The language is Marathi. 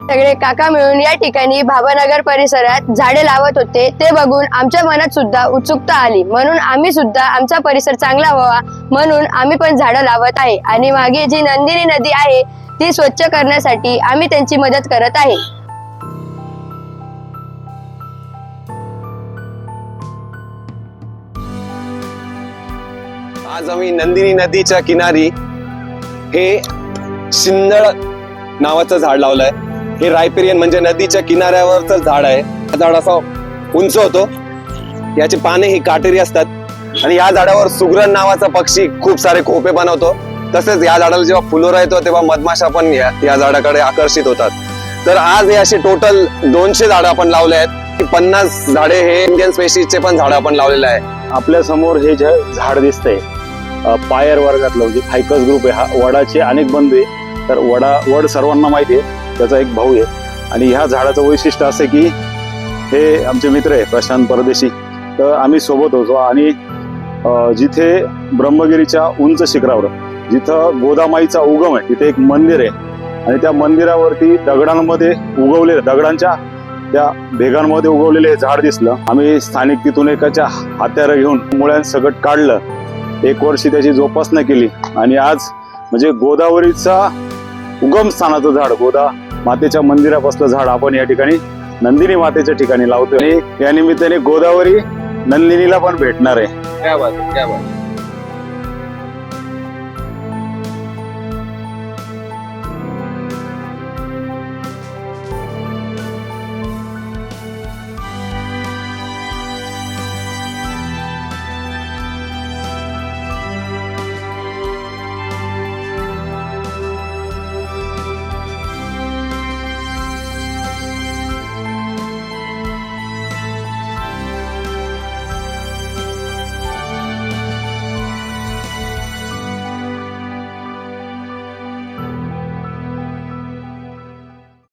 सगळे काका मिळून या ठिकाणी भावनगर परिसरात झाडे लावत होते। ते बघून आमच्या मनात सुद्धा उत्सुकता आली, म्हणून आम्ही सुद्धा आमचा परिसर चांगला व्हावा म्हणून आम्ही पण झाडं लावत आहे। आणि मागे जी नंदिनी नदी आहे ती स्वच्छ करण्यासाठी आम्ही त्यांची मदत करत आहे। आज आम्ही नंदिनी नदीच्या किनारी हे शिंदळ नावाचं झाड लावलंय। हे रायपेरियन म्हणजे नदीच्या किनाऱ्यावरचं झाड आहे। हा झाड असा उंच होतो, याची पाने ही काटेरी असतात आणि या झाडावर सुगरण नावाचा पक्षी खूप सारे खोपे बनवतो। तसेच या झाडाला जेव्हा फुलोरा येतो तेव्हा मधमाशा पण या झाडाकडे आकर्षित होतात। तर आज हे असे टोटल 200 झाडं आपण लावले आहेत। 50 झाडे हे इंडियन स्पेशीजचे पण झाड आपण लावलेले आहे। आपल्या समोर हे जे झाड दिसतंय पायर वर्गातलं म्हणजे फायकस ग्रुप आहे। हा वडाचे अनेक बंधू आहे। तर वड सर्वांना माहिती आहे, त्याचा एक भाऊ आहे। आणि ह्या झाडाचं वैशिष्ट्य असं की हे आमचे मित्र आहे प्रशांत परदेशी। तर आम्ही सोबत होतो आणि जिथे ब्रह्मगिरीच्या उंच शिखरावर जिथं गोदामाईचा उगम आहे तिथे एक मंदिर आहे आणि त्या मंदिरावरती दगडांमध्ये उगवलेलं दगडांच्या त्या भेगांमध्ये उगवलेले हे झाड दिसलं। आम्ही स्थानिक तिथून एकाच्या हात्यारं घेऊन मुळ्यांसकट काढलं। 1 वर्ष त्याची जोपासना केली आणि आज म्हणजे गोदावरीचा उगम स्थानाचं झाड, गोदा मातेच्या मंदिरापासलं झाड आपण या ठिकाणी नंदिनी मातेच्या ठिकाणी लावतोय। आणि या निमित्ताने गोदावरी नंदिनीला पण भेटणार आहे। क्या बात है, क्या बात है।